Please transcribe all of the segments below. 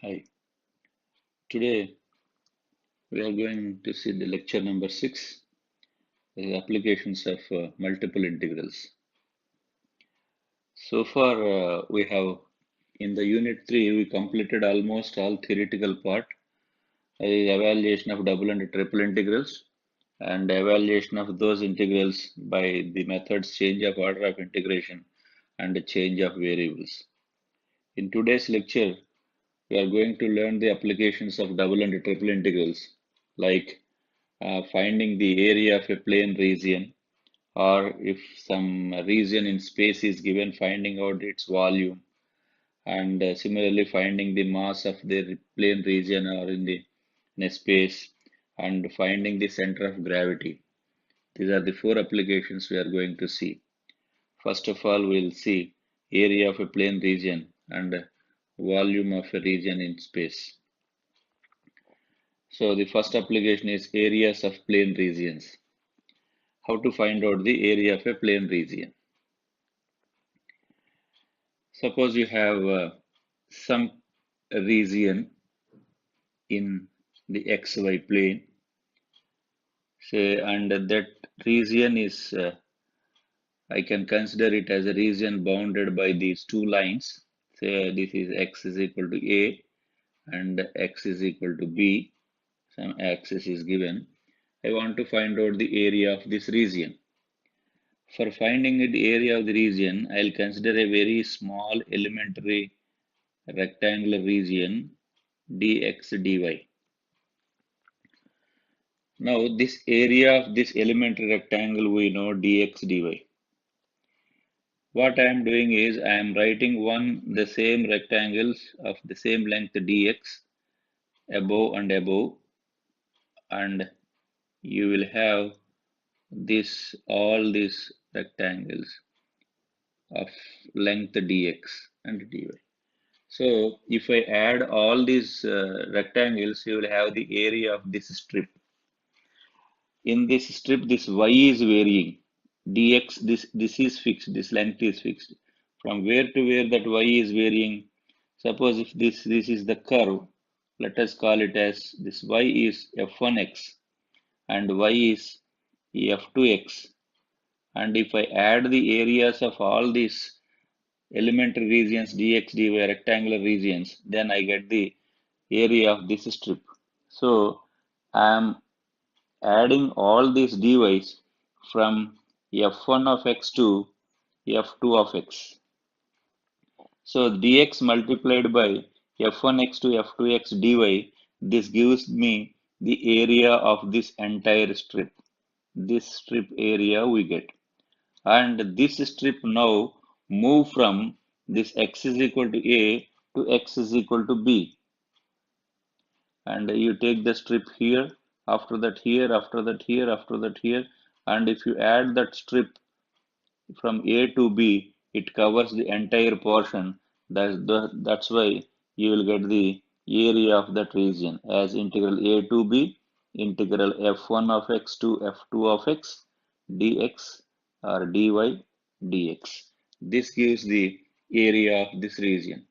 Hi, today we are going to see the lecture number 6, the applications of multiple integrals. So far, we have in the unit 3, we completed almost all theoretical part, evaluation of double and triple integrals, and evaluation of those integrals by the methods change of order of integration and change of variables. In today's lecture, we are going to learn the applications of double and triple integrals, like finding the area of a plane region, or if some region in space is given, finding out its volume, and similarly finding the mass of the plane region or in a space, and finding the center of gravity. These are the four applications we are going to see. First of all, we'll see area of a plane region and volume of a region in space. So the first application is areas of plane regions. How to find out the area of a plane region. Suppose you have some region in the xy plane, say, and that region is, I can consider it as a region bounded by these two lines. Say this is x is equal to a and x is equal to b. Some axis is given. I want to find out the area of this region. For finding the area of the region, I'll consider a very small elementary rectangular region dx dy. Now this area of this elementary rectangle we know dx dy. What I am doing is I am writing the same rectangles of the same length dx above and above, and you will have all these rectangles of length dx and dy. So if I add all these rectangles, you will have the area of this strip. In this strip, this y is varying. Dx, this is fixed, this length is fixed. From where to where that y is varying. Suppose if this is the curve, let us call it as this y is f1x and y is f2x. And if I add the areas of all these elementary regions dx dy rectangular regions, then I get the area of this strip. So I am adding all these dy's from f1 of x to f2 of x. So dx multiplied by f1x to f2x dy, this gives me the area of this entire strip. This strip area we get. And this strip now move from this x is equal to a to x is equal to b. And you take the strip here, after that here, after that here, after that here, and if you add that strip from A to B, it covers the entire portion. That's why you will get the area of that region as integral A to B, integral f1 of x to f2 of x, dx or dy dx. This gives the area of this region.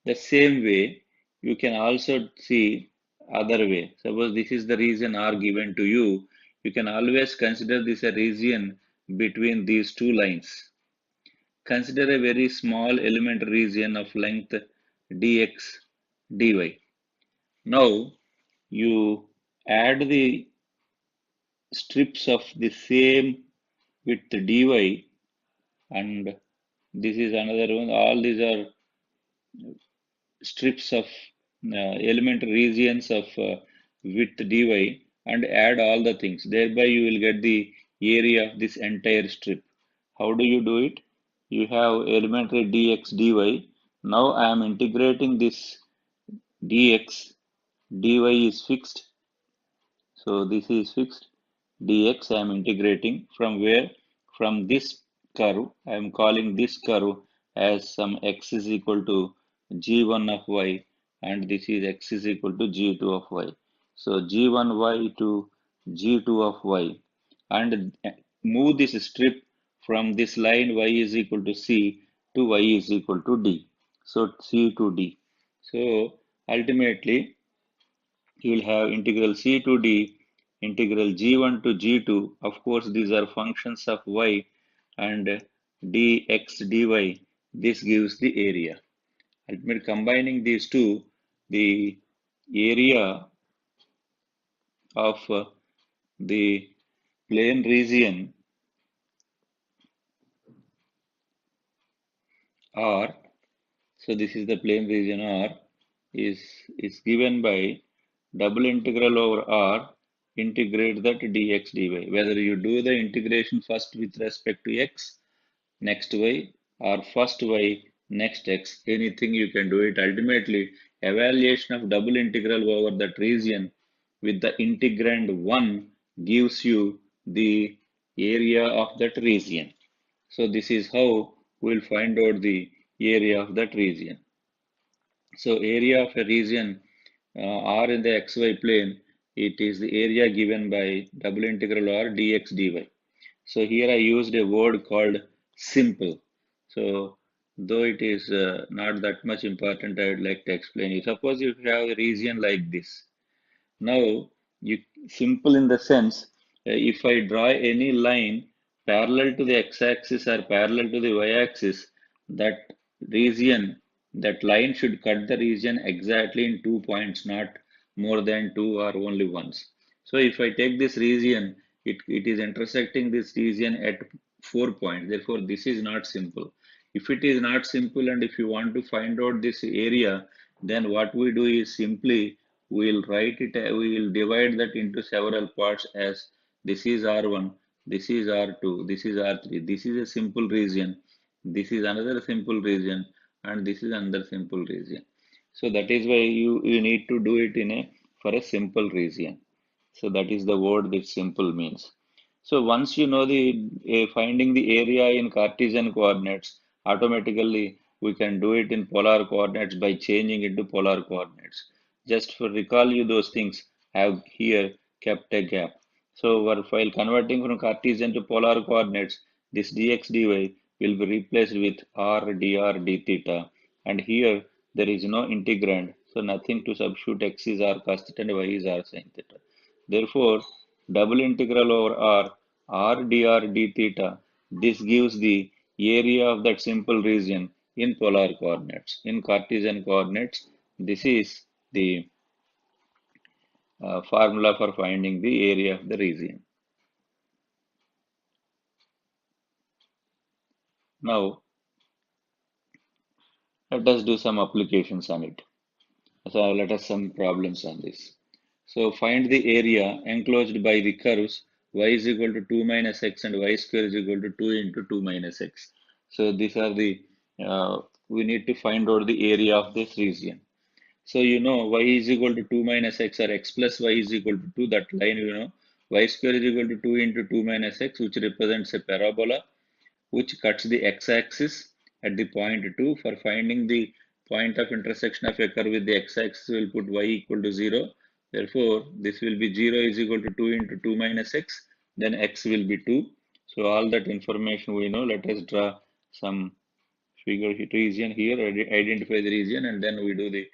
The same way, you can also see other way. Suppose this is the region R given to you, you can always consider this a region between these two lines. Consider a very small element region of length dx dy. Now you add the strips of the same width dy, and this is another one. All these are strips of elementary regions of width dy, and add all the things. Thereby you will get the area of this entire strip. How do you do it? You have elementary dx dy. Now I am integrating this dx. Dy is fixed. So this is fixed. Dx I am integrating from where? From this curve. I am calling this curve as some x is equal to g1 of y, and this is x is equal to g2 of y. So g1y to g2 of y, and move this strip from this line y is equal to c to y is equal to d. So c to d. So Ultimately, you will have integral c to d, integral g1 to g2. Of course, these are functions of y and dx dy. This gives the area. Ultimately, combining these two, the area of the plane region R, so this is the plane region R, is given by double integral over R, integrate that dx dy. Whether you do the integration first with respect to x, next y, or first y, next x, anything you can do it. Ultimately, evaluation of double integral over that region with the integrand 1 gives you the area of that region. So this is how we'll find out the area of that region. So area of a region R in the xy plane, it is the area given by double integral R dx dy. So here I used a word called simple. So though it is not that much important, I would like to explain it. Suppose if you have a region like this. Now, you simple in the sense, if I draw any line parallel to the x-axis or parallel to the y-axis, that region, that line should cut the region exactly in 2 points, not more than two or only once. So if I take this region, it is intersecting this region at 4 points. Therefore, this is not simple. If it is not simple and if you want to find out this area, then what we do is simply we'll write it, we will divide that into several parts as this is R1, this is R2, this is R3, this is a simple region, this is another simple region, and this is another simple region. So that is why you need to do it in a for a simple region. So that is the word that simple means. So once you know the finding the area in Cartesian coordinates, automatically we can do it in polar coordinates by changing it to polar coordinates. Just for recall you those things, I have here kept a gap. So while converting from Cartesian to polar coordinates, this dx dy will be replaced with r dr d theta, and here there is no integrand, so nothing to substitute. X is r cos theta and y is r sin theta. Therefore, double integral over r dr d theta, this gives the area of that simple region in polar coordinates. In Cartesian coordinates, this is the formula for finding the area of the region. Now, let us do some applications on it. So let us some problems on this. So find the area enclosed by the curves y is equal to 2 minus x and y square is equal to 2 into 2 minus x. So these are the, we need to find out the area of this region. So you know y is equal to 2 minus x or x plus y is equal to 2, that line you know, y square is equal to 2 into 2 minus x, which represents a parabola which cuts the x-axis at the point 2. For finding the point of intersection of a curve with the x-axis, we will put y equal to 0. Therefore, this will be 0 is equal to 2 into 2 minus x, then x will be 2. So all that information we know. Let us draw some figure region here, identify the region, and then we do the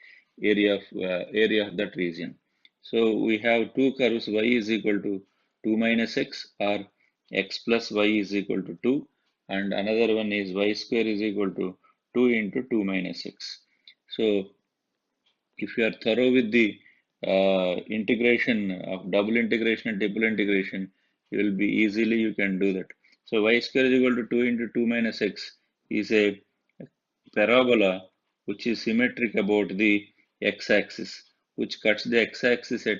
area of that region. So we have two curves, y is equal to 2 minus x, or x plus y is equal to 2, and another one is y square is equal to 2 into 2 minus x. So if you are thorough with the integration of double integration and triple integration, you will be easily you can do that. So y square is equal to 2 into 2 minus x is a parabola which is symmetric about the x-axis, which cuts the x-axis at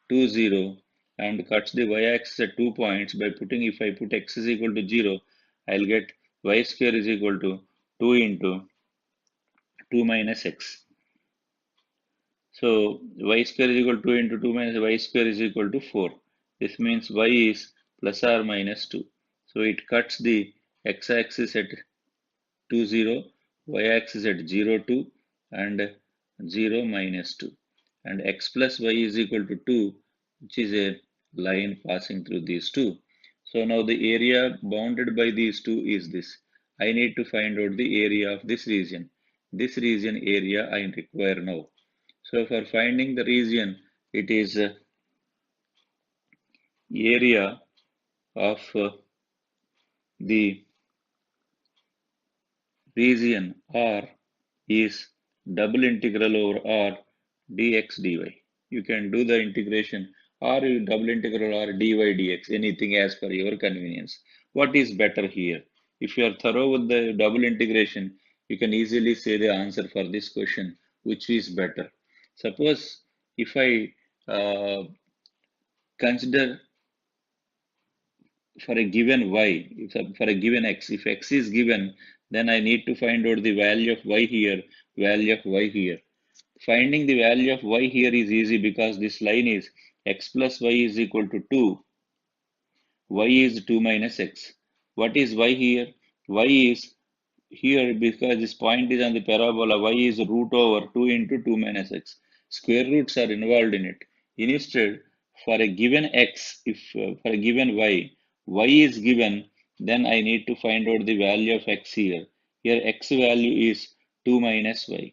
2, 0 and cuts the y-axis at 2 points by putting, if I put x is equal to 0, I'll get y square is equal to 2 into 2 minus x. So y square is equal to 2 into 2 minus y square is equal to 4. This means y is plus or minus 2. So it cuts the x-axis at 2, 0, y-axis at 0, 2 and 0 minus 2. And x plus y is equal to 2, which is a line passing through these two. So now the area bounded by these two is this. I need to find out the area of this region. This region area I require now. So for finding the region, it is area of the region R is double integral over R dx dy. You can do the integration or you double integral or dy dx, anything as per your convenience. What is better here? If you are thorough with the double integration, you can easily say the answer for this question, which is better. Suppose if I consider for a given y, for a given x, if x is given, then I need to find out the value of y here, value of y here. Finding the value of y here is easy because this line is x plus y is equal to 2, y is 2 minus x. What is y here? Y is here because this point is on the parabola, y is root over 2 into 2 minus x. Square roots are involved in it. Instead, for a given x, if for a given y is given, then I need to find out the value of x here. Here x value is 2 minus y.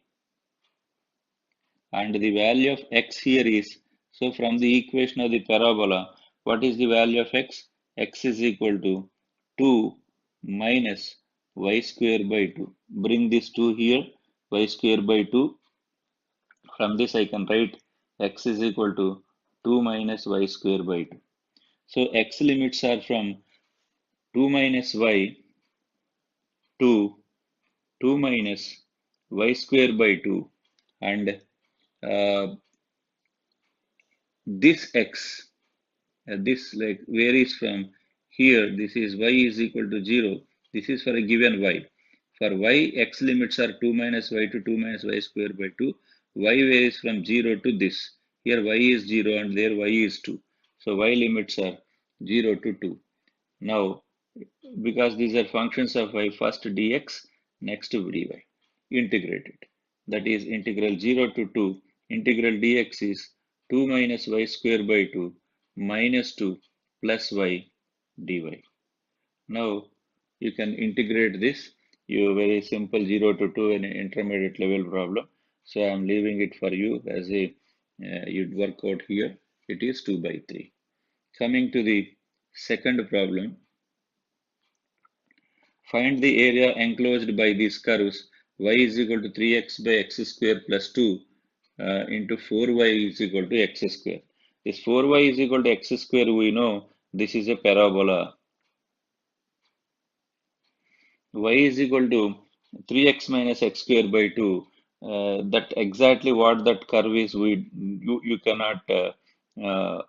And the value of x here is, so from the equation of the parabola, what is the value of x? X is equal to 2 minus y square by 2. Bring this 2 here, y square by 2. From this I can write x is equal to 2 minus y square by 2. So x limits are from 2 minus y to 2 minus y square by 2, and this x, this like varies from here. This is y is equal to 0. This is for a given y. For y, x limits are 2 minus y to 2 minus y square by 2. Y varies from 0 to this. Here y is 0 and there y is 2. So y limits are 0 to 2. Now, because these are functions of y, first dx, next dy. Integrate it. That is integral 0 to 2. Integral dx is 2 minus y square by 2 minus 2 plus y dy. Now, you can integrate this. You very simple 0 to 2 in an intermediate level problem. So I am leaving it for you as a you'd work out here. It is 2 by 3. Coming to the second problem, find the area enclosed by these curves. Y is equal to 3x by x square plus 2 into 4y is equal to x square. This 4y is equal to x square, we know this is a parabola. Y is equal to 3x minus x square by 2. That exactly what that curve is, you cannot uh,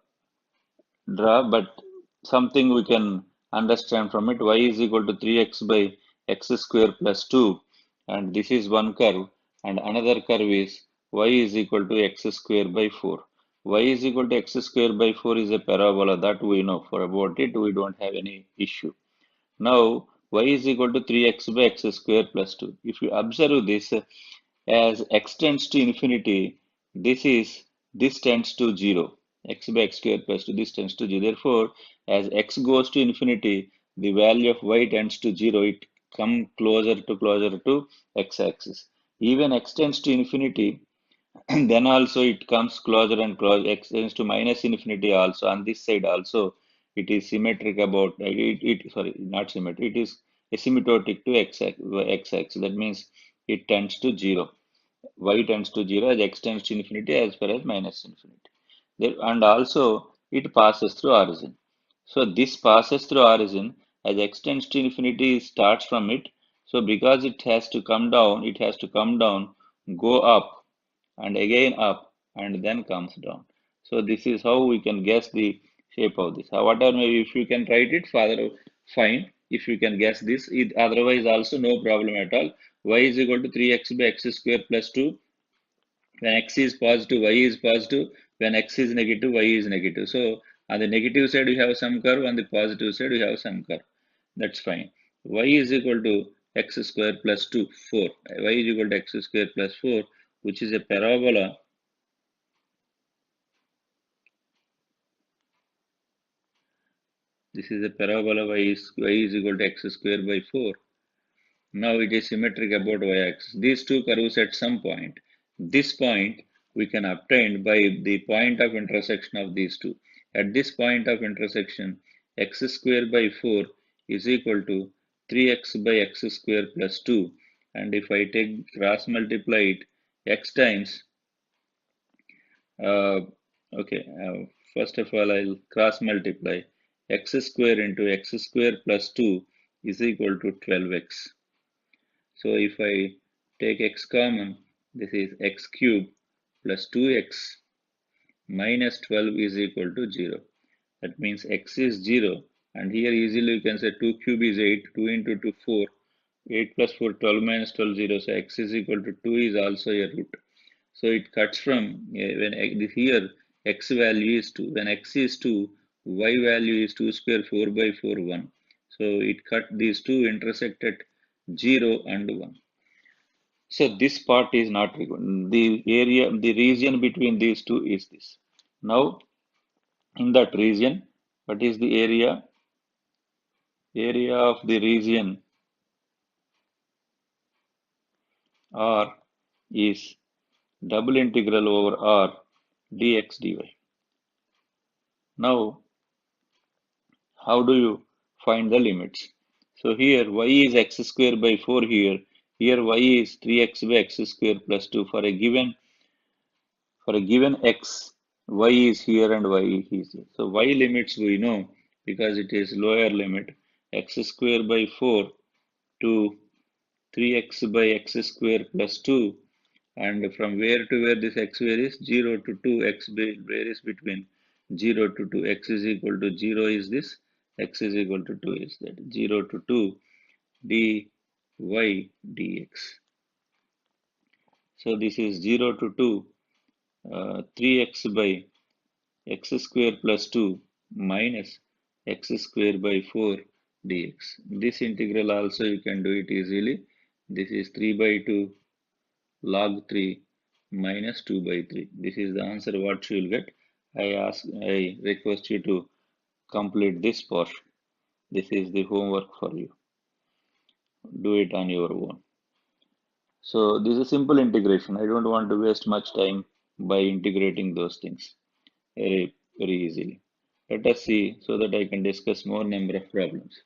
draw, but something we can understand from it. Y is equal to 3x by x square plus 2, and this is one curve, and another curve is y is equal to x square by 4. Y is equal to x square by 4 is a parabola, that we know. For about it, we don't have any issue. Now, y is equal to 3x by x square plus 2. If you observe this, as x tends to infinity, this tends to 0. X by x square plus 2, this tends to 0. Therefore, as x goes to infinity, the value of y tends to 0. It comes closer to x-axis. Even x tends to infinity, then also it comes closer and closer. X tends to minus infinity also. On this side also, it is symmetric about sorry, not symmetric. It is asymptotic to x-axis. That means it tends to 0. Y tends to 0 as x tends to infinity as far as minus infinity. And also it passes through origin. So this passes through origin as x tends to infinity starts from it. So because it has to come down, go up and again up and then comes down. So this is how we can guess the shape of this. Whatever, maybe if you can write it further, fine. If you can guess this, otherwise also no problem at all. Y is equal to 3x by x square plus 2. When x is positive, y is positive. When x is negative, y is negative. So on the negative side, we have some curve. On the positive side, we have some curve. That's fine. Y is equal to x square plus 2, 4. Y is equal to x square plus 4, which is a parabola. This is a parabola. Y is equal to x square by 4. Now it is symmetric about y-axis. These two curves at some point. This point, we can obtain by the point of intersection of these two. At this point of intersection, x square by 4 is equal to 3x by x square plus 2. And if I take cross multiply it, x times, uh, okay, first of all, I'll cross multiply x square into x square plus 2 is equal to 12x. So if I take x common, this is x cube plus 2x minus 12 is equal to 0. That means x is 0, and here easily you can say 2 cube is 8, 2 into 2 4, 8 plus 4 12 minus 12 0, so x is equal to 2 is also a root. So it cuts from when here x value is 2, when x is 2, y value is 2 square 4 by 4 1. So it cut these two intersect at 0 and 1. So this part is not required. The area, the region between these two is this. Now in that region, what is the area? Area of the region R is double integral over R dx dy. Now, how do you find the limits? So here y is x square by 4 here. Here y is 3x by x square plus 2 for a given x. Y is here and y is here. So y limits we know because it is lower limit x square by 4 to 3x by x square plus 2, and from where to where this x varies 0 to 2, x varies between 0 to 2, x is equal to 0 is this, x is equal to 2 is that, 0 to 2 dy dx. So this is 0 to 2, 3x by x square plus 2 minus x square by 4 dx. This integral also you can do it easily. This is 3 by 2 log 3 minus 2 by 3. This is the answer what you will get. I request you to complete this portion. This is the homework for you. Do it on your own. So this is a simple integration. I don't want to waste much time by integrating those things very easily. Let us see so that I can discuss more number of problems.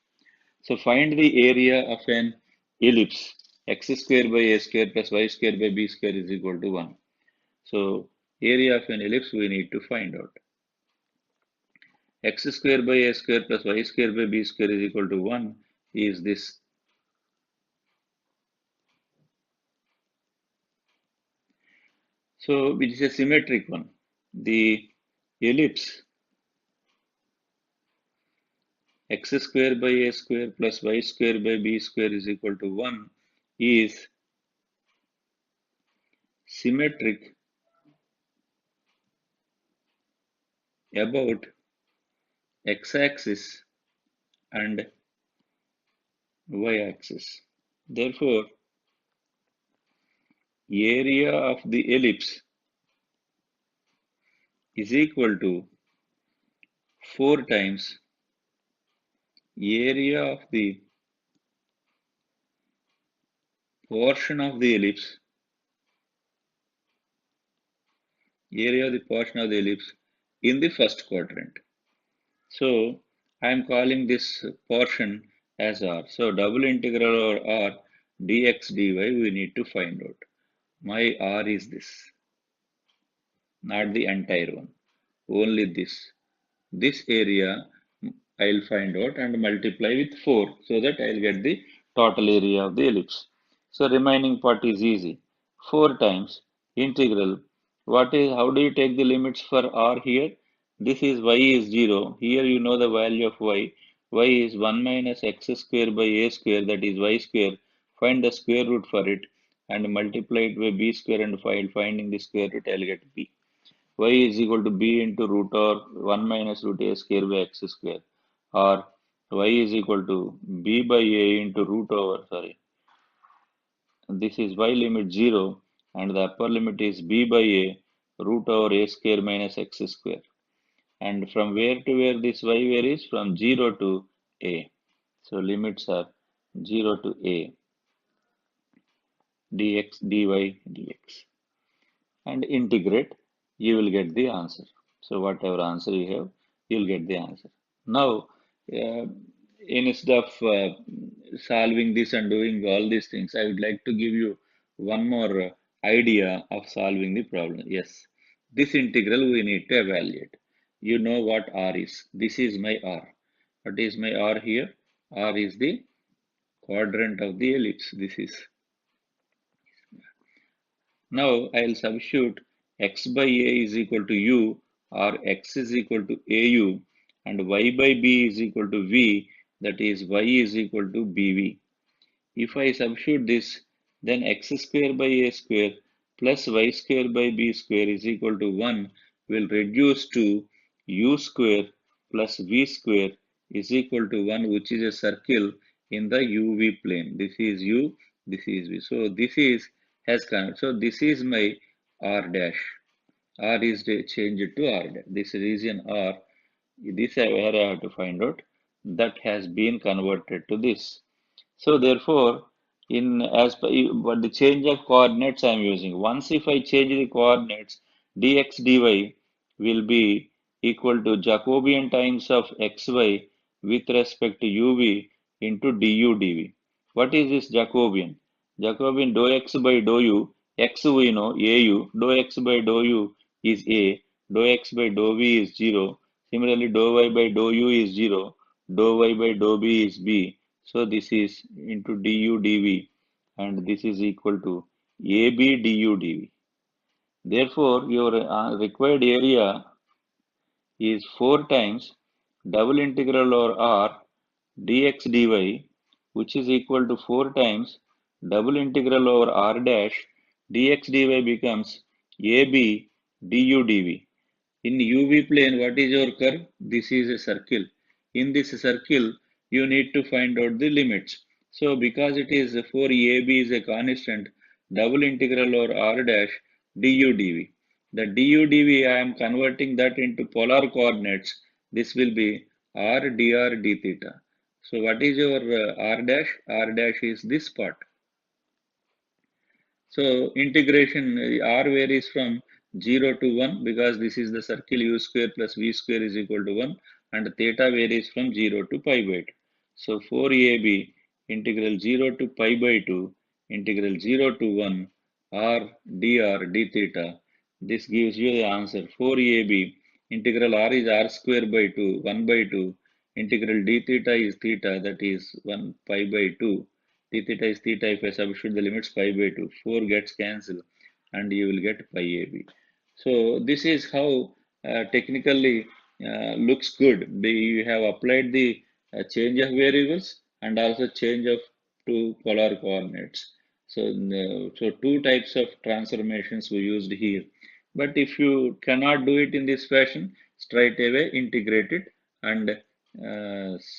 So find the area of an ellipse x square by a square plus y square by b square is equal to 1. So area of an ellipse we need to find out. X square by a square plus y square by b square is equal to 1 is this. So which is a symmetric one. The ellipse x square by a square plus y square by b square is equal to 1 is symmetric about x-axis and y-axis. Therefore, area of the ellipse is equal to 4 times area of the portion of the ellipse, area of the portion of the ellipse in the first quadrant. So I am calling this portion as R. So double integral over R dx dy we need to find out. My R is this, not the entire one, only this. This area I'll find out and multiply with 4 so that I'll get the total area of the ellipse. So remaining part is easy. 4 times integral. What is, how do you take the limits for R here? This is y is 0. Here you know the value of y. Y is 1 minus x square by a square, that is y square. Find the square root for it and multiply it by b square, and finding the square root I'll get b. Y is equal to b into root or 1 minus root a square by x square, or y is equal to b by a into root over, sorry, this is y limit 0 and the upper limit is b by a root over a square minus x square. And from where to where this y varies? From 0 to a. So limits are 0 to a dx dy dx. and integrate, you will get the answer. So whatever answer you have, you'll get the answer. Now, instead of solving this and doing all these things, I would like to give you one more idea of solving the problem. Yes, this integral we need to evaluate. You know what R is. This is my R. What is my R here? R is the quadrant of the ellipse. This is. Now I'll substitute x by a is equal to u, or x is equal to au, and y by b is equal to v, that is y is equal to bv. If I substitute this, then x square by a square plus y square by b square is equal to 1 will reduce to u square plus v square is equal to 1, which is a circle in the uv plane. This is u, this is v. So this is has come. So this is my r dash. R is changed to r dash. This region r, this where I have to find out, that has been converted to this. So therefore, in as per but the change of coordinates I am using. Once if I change the coordinates, dx dy will be equal to Jacobian times of xy with respect to uv into du dv. What is this Jacobian? Jacobian dou x by dou u, x we know au, dou x by dou u is a, dou x by dou v is 0. Similarly, dou y by dou u is 0, dou y by dou b is b. So this is into du dv, and this is equal to ab du dv. Therefore, your required area is 4 times double integral over r dx dy, which is equal to 4 times double integral over r dash dx dy becomes ab du dv. In UV plane, what is your curve? This is a circle. In this circle, you need to find out the limits. So, because it is for AB is a constant, double integral over r dash du dv. The du dv, I am converting that into polar coordinates. This will be r dr d theta. So, what is your r dash? R dash is this part. So integration r varies from 0 to 1 because this is the circle u square plus v square is equal to 1, and theta varies from 0 to pi by 2. So 4ab integral 0 to pi by 2 integral 0 to 1 r dr d theta. This gives you the answer. 4ab integral r is r square by 2 1 by 2 integral d theta is theta, that is 1 pi by 2 d theta is theta. If I substitute the limits pi by 2, 4 gets cancelled and you will get pi ab. So this is how technically looks good. You have applied the change of variables and also change of two polar coordinates. So, so two types of transformations we used here. But if you cannot do it in this fashion, straight away integrate it and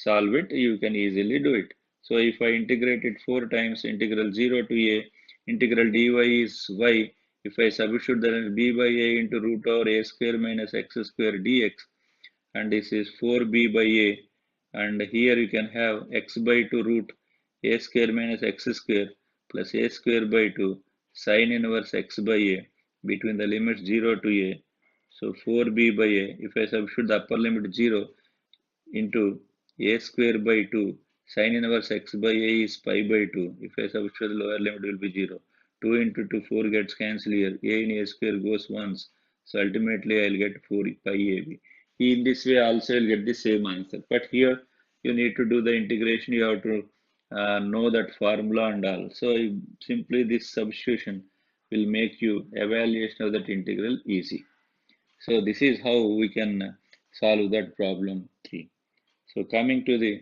solve it. You can easily do it. So if I integrate it 4 times, integral 0 to a, integral dy is y. If I substitute that b by a into root over a square minus x square dx, and this is 4b by a, and here you can have x by 2 root a square minus x square plus a square by 2 sine inverse x by a between the limits 0 to a. So 4b by a, if I substitute the upper limit 0, into a square by 2 sine inverse x by a is pi by 2. If I substitute the lower limit will be 0. 2 into 2, 4 gets cancelled here. A in a square goes once. So ultimately I'll get 4 pi ab. In this way also I'll get the same answer. But here you need to do the integration. You have to know that formula and all. So simply this substitution will make you evaluation of that integral easy. So this is how we can solve that problem 3. So coming to the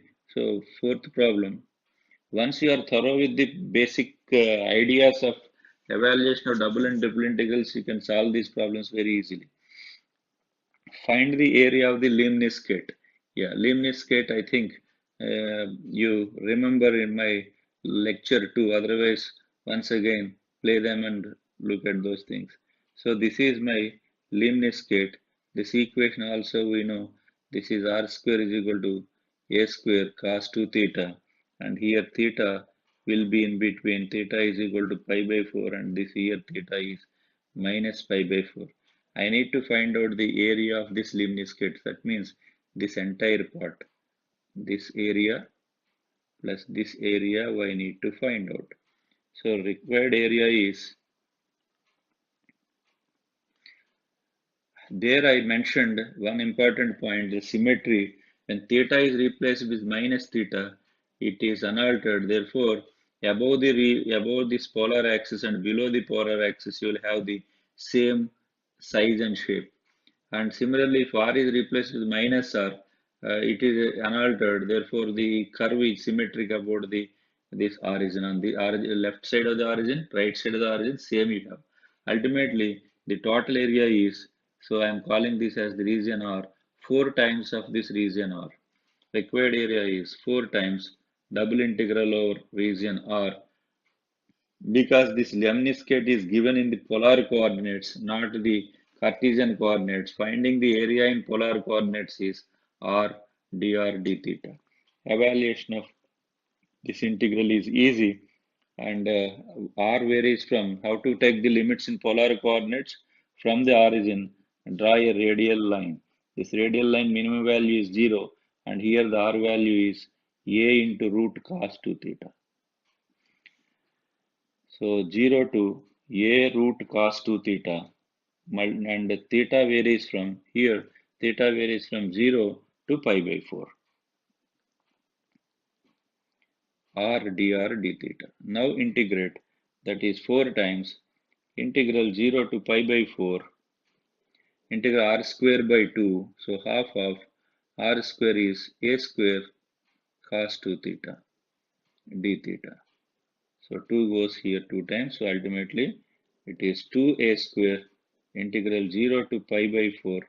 fourth problem, once you are thorough with the basic ideas of evaluation of double and triple integrals, you can solve these problems very easily. Find the area of the limniscate. Yeah, limniscate, I think you remember in my lecture too. Otherwise, once again, play them and look at those things. So this is my limniscate. This equation also we know. This is r square is equal to a square cos 2 theta. And here theta will be in between. Theta is equal to pi by 4 and this here theta is minus pi by 4. I need to find out the area of this lemniscate. That means this entire part, this area plus this area I need to find out. So required area is, there I mentioned one important point, the symmetry. When theta is replaced with minus theta, it is unaltered. Therefore, above this polar axis and below the polar axis, you will have the same size and shape. And similarly, if r is replaced with minus r, it is unaltered. Therefore, the curve is symmetric about the this origin. On the origin, left side of the origin, right side of the origin, same you have. Ultimately, the total area is, so I am calling this as the region R, 4 times of this region R. Required area is 4 times double integral over region R, because this lemniscate is given in the polar coordinates, not the Cartesian coordinates. Finding the area in polar coordinates is r dr d theta. Evaluation of this integral is easy, and r varies from how to take the limits in polar coordinates from the origin. Draw a radial line. This radial line minimum value is 0, and here the r value is a into root cos 2 theta. So 0 to a root cos 2 theta, and theta varies from here, theta varies from 0 to pi by 4, r dr d theta. Now integrate, that is 4 times integral 0 to pi by 4, integral r square by 2, so half of r square is a square cos 2 theta d theta. So 2 goes here 2 times, so ultimately it is 2a square integral 0 to pi by 4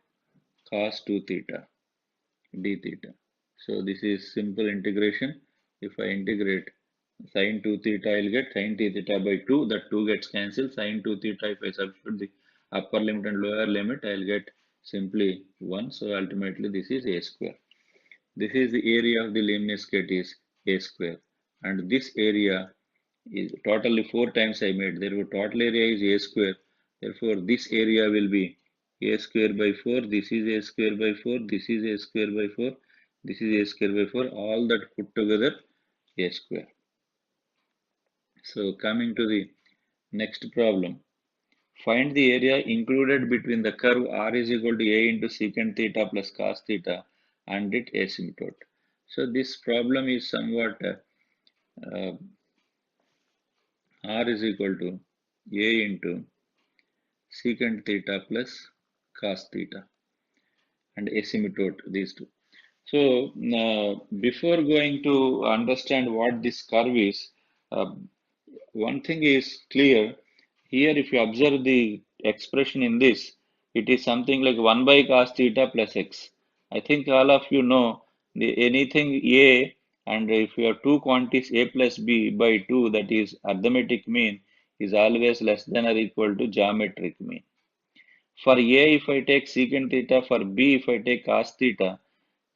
cos 2 theta d theta. So this is simple integration. If I integrate sine 2 theta, I will get sine theta by 2. That 2 gets cancelled. Sine 2 theta, if I substitute the upper limit and lower limit, I will get simply 1. So ultimately this is a square. This is the area of the lemniscate is a square. And this area is totally 4 times I made. Therefore, total area is a square. Therefore, this area will be a square by 4. This is a square by 4. This is a square by 4. This is a square by 4. All that put together a square. So, coming to the next problem. Find the area included between the curve r is equal to a into secant theta plus cos theta and its asymptote. So, this problem is somewhat uh, r is equal to a into secant theta plus cos theta and asymptote, these two. So before going to understand what this curve is, uh, one thing is clear. Here, if you observe the expression in this, it is something like 1 by cos theta plus x. I think all of you know the anything a, and if you have two quantities a plus b by 2, that is arithmetic mean, is always less than or equal to geometric mean. For A, if I take secant theta, for B, if I take cos theta,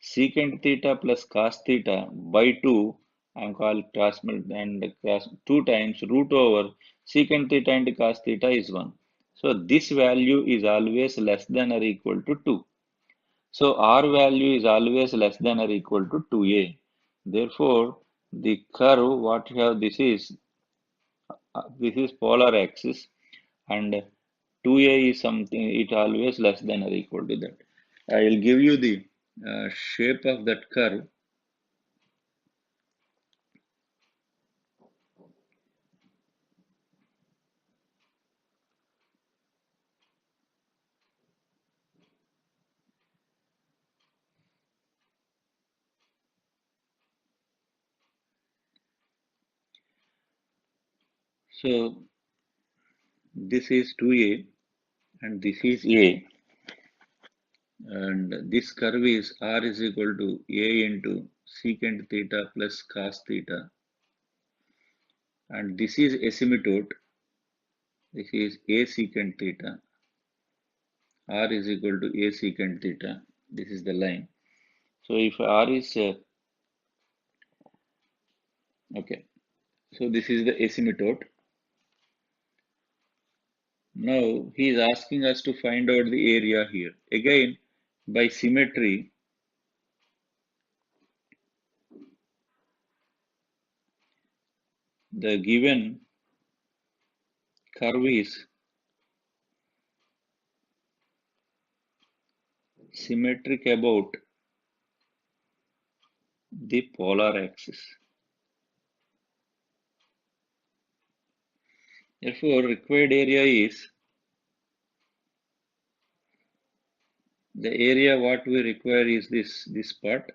secant theta plus cos theta by 2, I am called cos and cos 2 times root over secant theta and cos theta is 1. So this value is always less than or equal to 2. So R value is always less than or equal to 2A. Therefore, the curve, what you have, this is polar axis, and 2a is something, it always less than or equal to that. I will give you the shape of that curve. So this is 2a and this is a, and this curve is r is equal to a into secant theta plus cos theta, and this is asymptote. This is a secant theta. R is equal to a secant theta. This is the line. So if r is okay, so this is the asymptote. Now he is asking us to find out the area here. Again, by symmetry, the given curve is symmetric about the polar axis. Therefore, required area is the area what we require is this part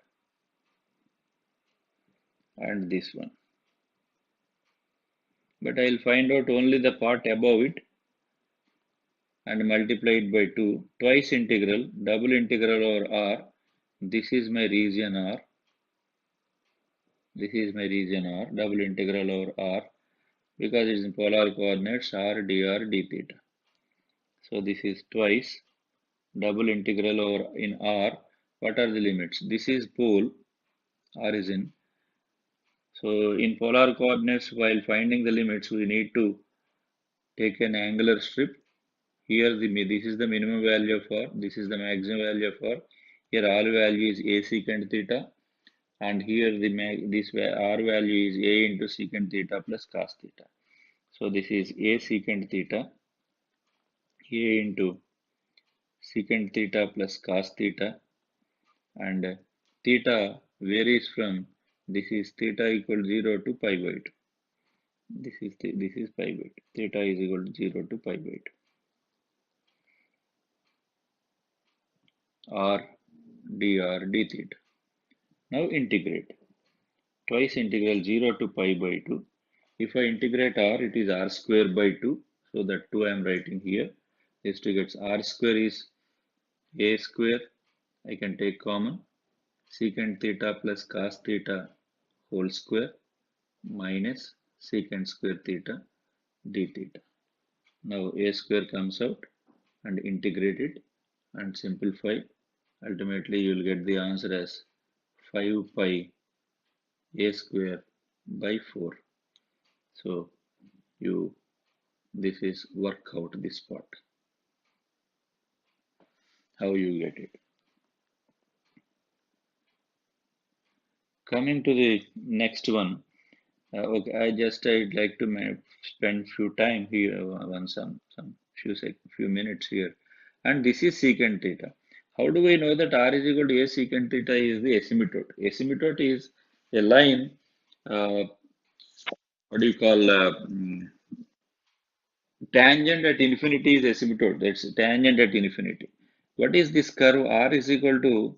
and this one. But I'll find out only the part above it and multiply it by 2. Twice integral, double integral over R. This is my region R. This is my region R. Double integral over R. Because it is in polar coordinates R dr d theta. So this is twice double integral over in R. What are the limits? This is pole origin. So in polar coordinates, while finding the limits, we need to take an angular strip. Here this is the minimum value of R, this is the maximum value of R. Here R value is a secant theta, and here this R value is a into secant theta plus cos theta. So this is a secant theta, a into secant theta plus cos theta, and theta varies from this is theta equal 0 to pi by 2. This is pi by 2. Theta is equal to 0 to pi by 2. R dr d theta. Now integrate. Twice integral 0 to pi by 2. If I integrate r, it is r square by 2. So that 2 I am writing here. This to get r square is a square. I can take common. Secant theta plus cos theta whole square minus secant square theta d theta. Now a square comes out and integrate it and simplify. Ultimately, you will get the answer as 5 pi a square by 4. So this is work out this part. How you get it. Coming to the next one. Okay, I'd like to spend few time here on some few minutes here. And this is secant theta. How do we know that r is equal to a secant theta is the asymptote? Asymptote is a line. What do you call tangent at infinity is asymptote. That's tangent at infinity. What is this curve? R is equal to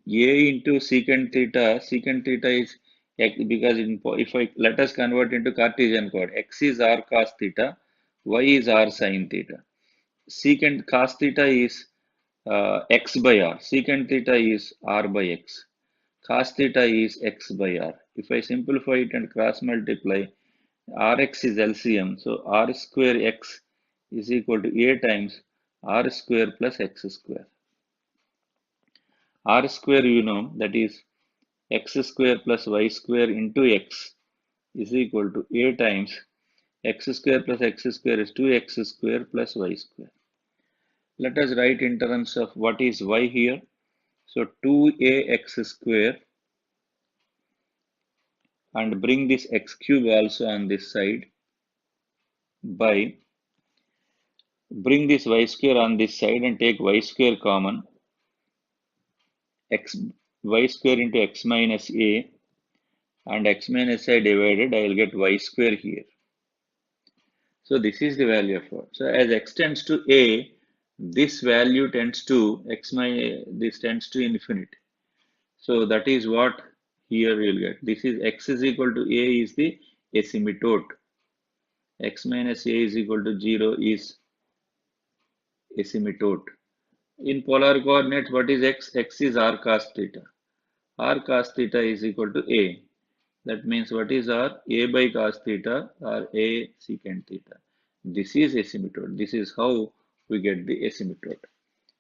a into secant theta. Secant theta is because if I let us convert into Cartesian coordinate, x is r cos theta, y is r sin theta. Secant cos theta is x by r. Secant theta is r by x. Cos theta is x by r. If I simplify it and cross multiply, Rx is LCM, so r square x is equal to a times r square plus x square. R square that is x square plus y square into x is equal to a times x square plus x square is 2x square plus y square. Let us write in terms of what is y here. So 2ax square and bring this x cube also on this side by bring this y square on this side and take y square common x y square into x minus a and x minus a divided, I will get y square here. So this is the value of y. So as x tends to a, this value tends to this tends to infinity. So that is what here we will get. This is x is equal to a is the asymptote. X minus a is equal to 0 is asymptote. In polar coordinates, what is x? X is r cos theta. R cos theta is equal to a. That means what is r? A by cos theta or a secant theta. This is asymptote. This is how we get the asymptote.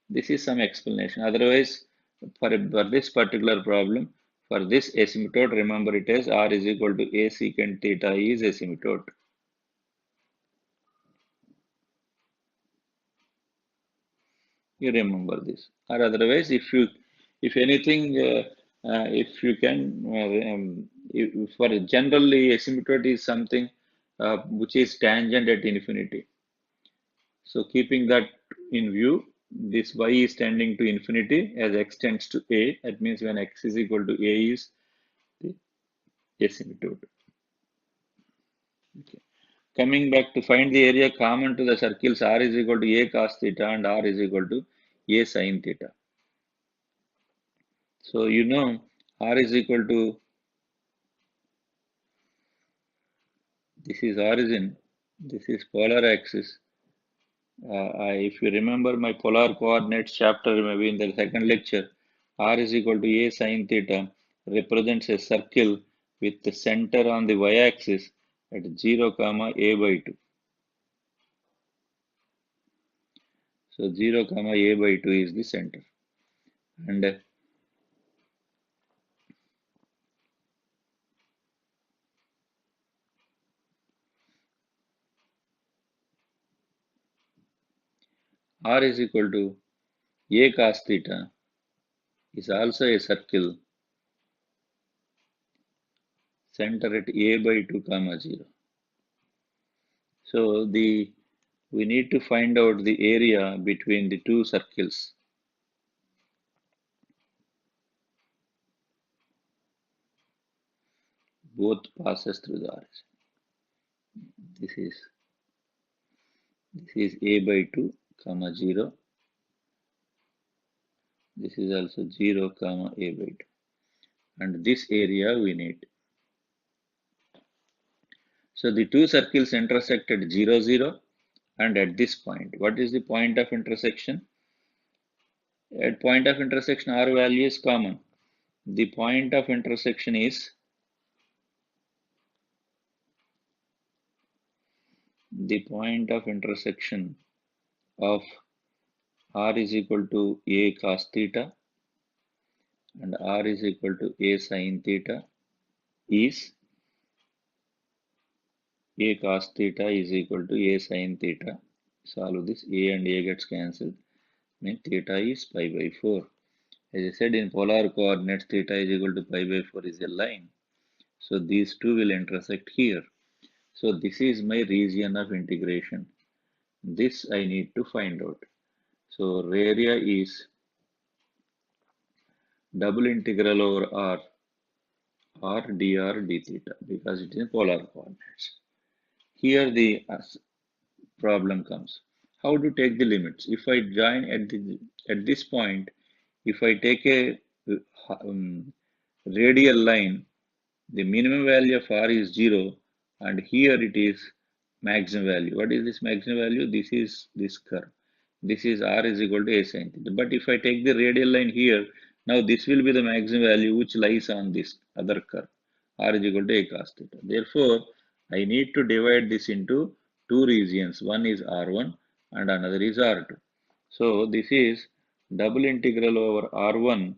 This is some explanation. Otherwise, for this particular problem, for this asymptote, remember it as r is equal to a secant theta is asymptote. You remember this. Or otherwise, if anything, if you can, for generally asymptote is something which is tangent at infinity. So keeping that in view, this y is tending to infinity as x tends to a. That means when x is equal to a is the asymptote. Okay. Coming back to find the area common to the circles r is equal to a cos theta and r is equal to a sin theta. So you know r is equal to, this is origin, this is polar axis. If you remember my polar coordinates chapter, maybe in the second lecture, r is equal to a sin theta represents a circle with the center on the y-axis at 0, comma a by 2. So 0, comma a by 2 is the center. And r is equal to a cos theta is also a circle center at a by 2, comma 0. So we need to find out the area between the two circles. Both passes through the origin. This is a by 2, comma 0. This is also 0, comma a by 2. And this area we need. So the two circles intersect at 0, 0 and at this point. What is the point of intersection? At point of intersection, r value is common. The point of intersection is of r is equal to a cos theta and r is equal to a sin theta is a cos theta is equal to a sin theta. Solve this, a and a gets cancelled. Means theta is pi by 4. As I said, in polar coordinates, theta is equal to pi by 4 is a line. So these two will intersect here. So this is my region of integration. This I need to find out. So area is double integral over r dr d theta because it is polar coordinates. Here the problem comes. How to take the limits? If I join at this point, if I take a radial line, the minimum value of r is 0 and here it is maximum value. What is this maximum value? This is this curve. This is r is equal to a sin theta. But if I take the radial line here, now this will be the maximum value which lies on this other curve. R is equal to a cos theta. Therefore, I need to divide this into two regions. One is R1 and another is R2. So this is double integral over R1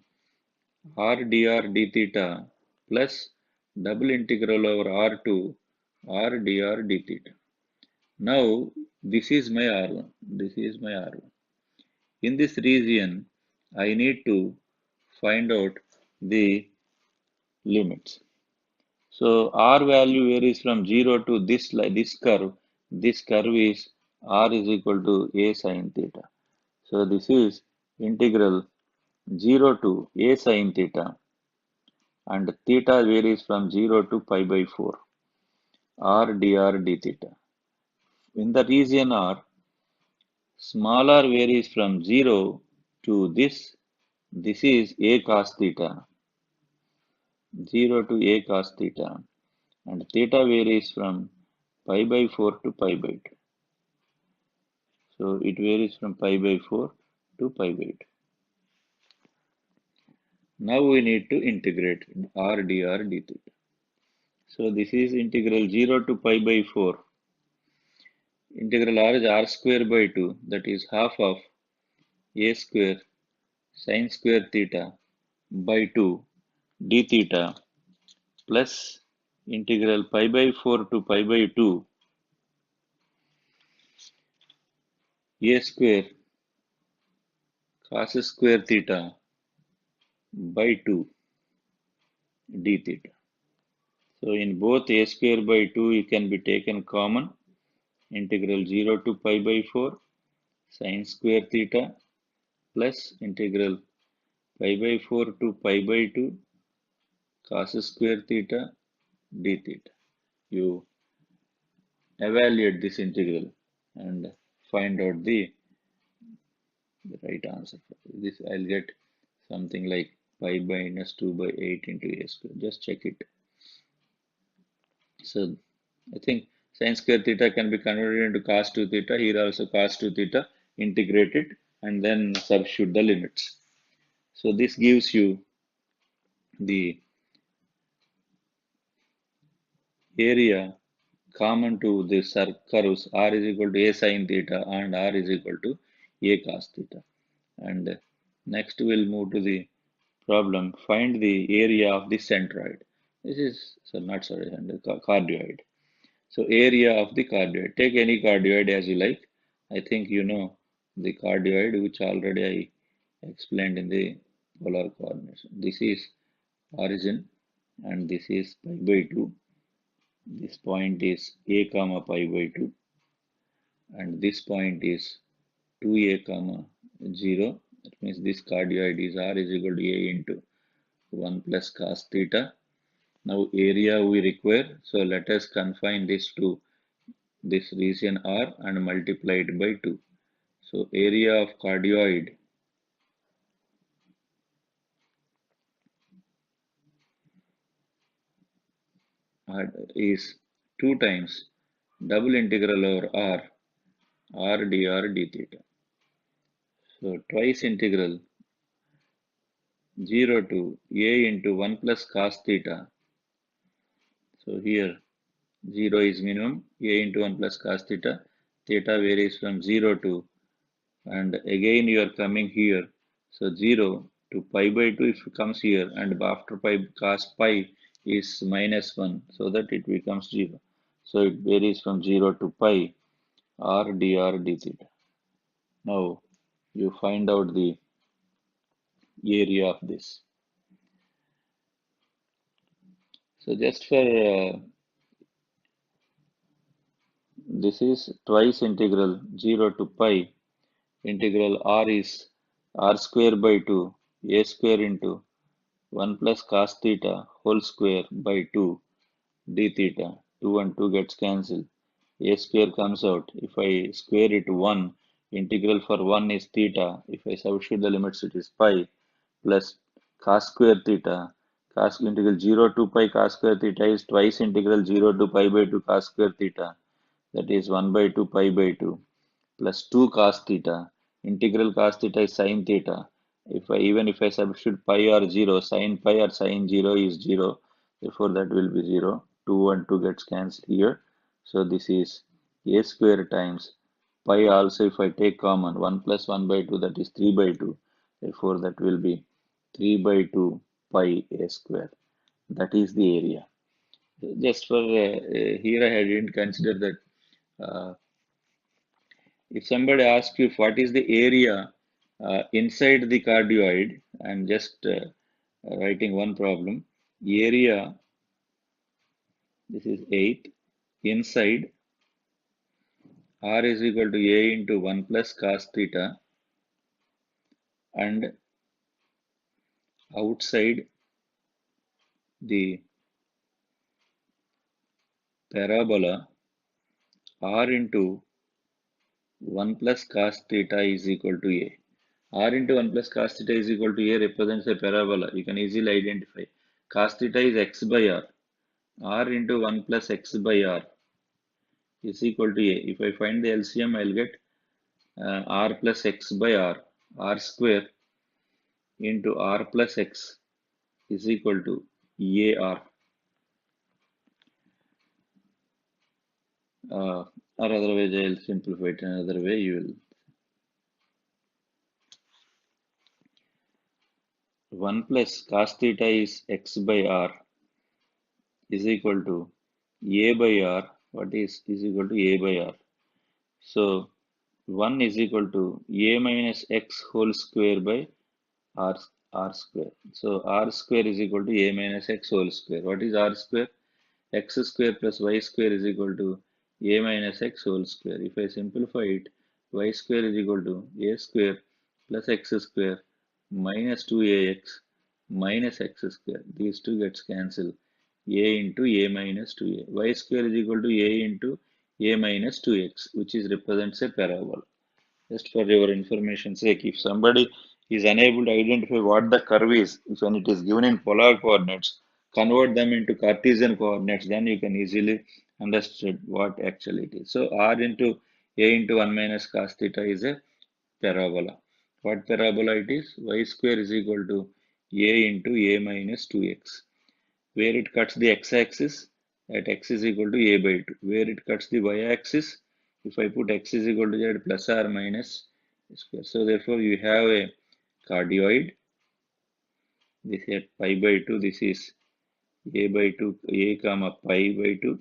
r dr d theta plus double integral over R2 r dr d theta. Now this is my R1. This is my R1. In this region, I need to find out the limits. So r value varies from 0 to this curve. This curve is r is equal to a sin theta. So this is integral 0 to a sin theta and theta varies from 0 to pi by 4 r dr d theta. In the region r, small r varies from 0 to this. This is a cos theta, 0 to a cos theta, and theta varies from pi by 4 to pi by 2. So it varies from pi by 4 to pi by 2. Now we need to integrate r dr d theta. So this is integral 0 to pi by 4. Integral r is r square by 2, that is half of a square sin square theta by 2 d theta plus integral pi by 4 to pi by 2 a square cos square theta by 2 d theta. So in both a square by 2 it can be taken common, integral 0 to pi by 4 sin square theta plus integral pi by 4 to pi by 2 cos square theta d theta. You evaluate this integral and find out the right answer. This I'll get something like pi minus 2 by 8 into a square. Just check it. So I think sin square theta can be converted into cos 2 theta. Here also cos 2 theta, integrate it and then substitute the limits. So this gives you the area common to the curves r is equal to a sin theta and r is equal to a cos theta. And next we'll move to the problem. Find the area of the centroid. This is so not sorry, and the cardioid. So area of the cardioid. Take any cardioid as you like. I think you know the cardioid, which already I explained in the polar coordination. This is origin and this is pi by 2. This point is a comma pi by 2 and this point is 2a comma 0. That means this cardioid is r is equal to a into 1 plus cos theta. Now area we require, so let us confine this to this region R and multiply it by 2. So area of cardioid is 2 times double integral over R, R dr d theta. So twice integral 0 to a into 1 plus cos theta. So here 0 is minimum, a into 1 plus cos theta. Theta varies from 0 to, and again you are coming here. So 0 to pi by 2 if it comes here, and after pi cos pi is minus 1, so that it becomes 0. So it varies from 0 to pi r dr d theta. Now you find out the area of this. So just for this is twice integral 0 to pi integral r is r square by 2 a square into 1 plus cos theta whole square by 2 d theta. 2 and 2 gets cancelled. A square comes out. If I square it 1, integral for 1 is theta. If I substitute the limits, it is pi plus cos square theta. Cos integral 0 to pi cos square theta is twice integral 0 to pi by 2 cos square theta. That is 1 by 2 pi by 2 plus 2 cos theta. Integral cos theta is sin theta. Even if I substitute pi or 0, sin pi or sin 0 is 0. Therefore, that will be 0. 2 and 2 gets cancelled here. So this is a square times pi also if I take common 1 plus 1 by 2 that is 3 by 2. Therefore, that will be 3 by 2 pi a square. That is the area. Just for here I didn't consider that if somebody asks you what is the area inside the cardioid, I'm just writing one problem. Area, this is 8, inside r is equal to a into 1 plus cos theta and outside the parabola r into 1 plus cos theta is equal to a. R into 1 plus cos theta is equal to a represents a parabola. You can easily identify. Cos theta is x by r. R into 1 plus x by r is equal to a. If I find the LCM, I'll get r plus x by r square into r plus x is equal to ar. Or otherwise, I'll simplify it another way. You will 1 plus cos theta is x by r is equal to a by r. What is equal to a by r? So 1 is equal to a minus x whole square by r, r square. So r square is equal to a minus x whole square. What is r square? X square plus y square is equal to a minus x whole square. If I simplify it, y square is equal to a square plus x square minus 2ax minus x square. These two gets cancelled. A into a minus 2a. Y square is equal to a into a minus 2x, which is represents a parabola. Just for your information sake, if somebody is unable to identify what the curve is, if when it is given in polar coordinates, convert them into Cartesian coordinates, then you can easily understand what actually it is. So r into a into 1 minus cos theta is a parabola. What parabola it is? Y square is equal to a into a minus 2x. Where it cuts the x-axis at x is equal to a by 2. Where it cuts the y-axis, if I put x is equal to z plus or minus square. So therefore you have a cardioid. This is at pi by 2. This is a by 2, a comma pi by 2.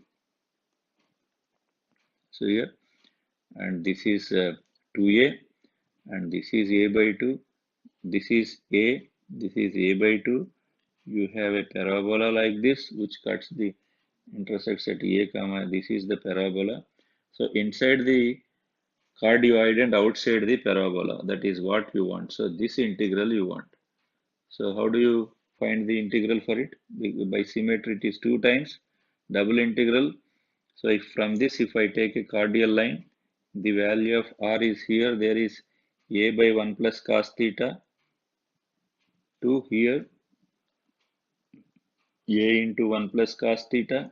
So here, and this is 2a, and this is a by 2. This is a, this is a by 2. You have a parabola like this, which cuts the intersects at a comma. This is the parabola. So inside the cardioid and outside the parabola, that is what you want. So this integral you want. So how do you find the integral for it? By symmetry it is 2 times double integral. So if from this, if I take a cardial line, the value of r is here. There is a by 1 plus cos theta to here a into 1 plus cos theta,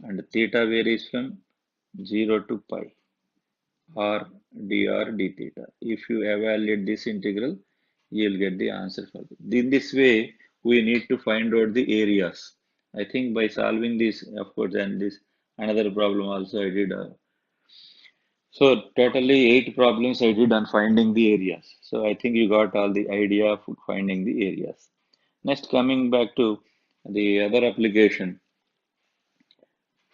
and theta varies from 0 to pi or dr d theta. If you evaluate this integral, you will get the answer for it. In this way, we need to find out the areas. I think by solving this, of course, and this another problem also I did. So totally 8 problems I did on finding the areas. So I think you got all the idea of finding the areas. Next, coming back to the other application,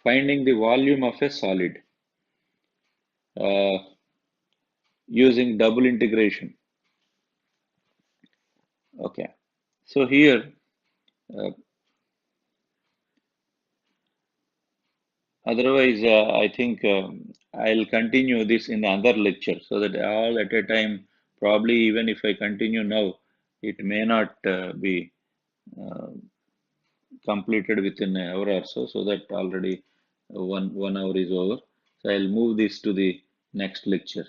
finding the volume of a solid uh, using double integration. Okay, so here, uh, otherwise, I think I'll continue this in another lecture so that all at a time, probably even if I continue now, it may not be uh, completed within an hour or so, so that already one hour is over. So I'll move this to the next lecture.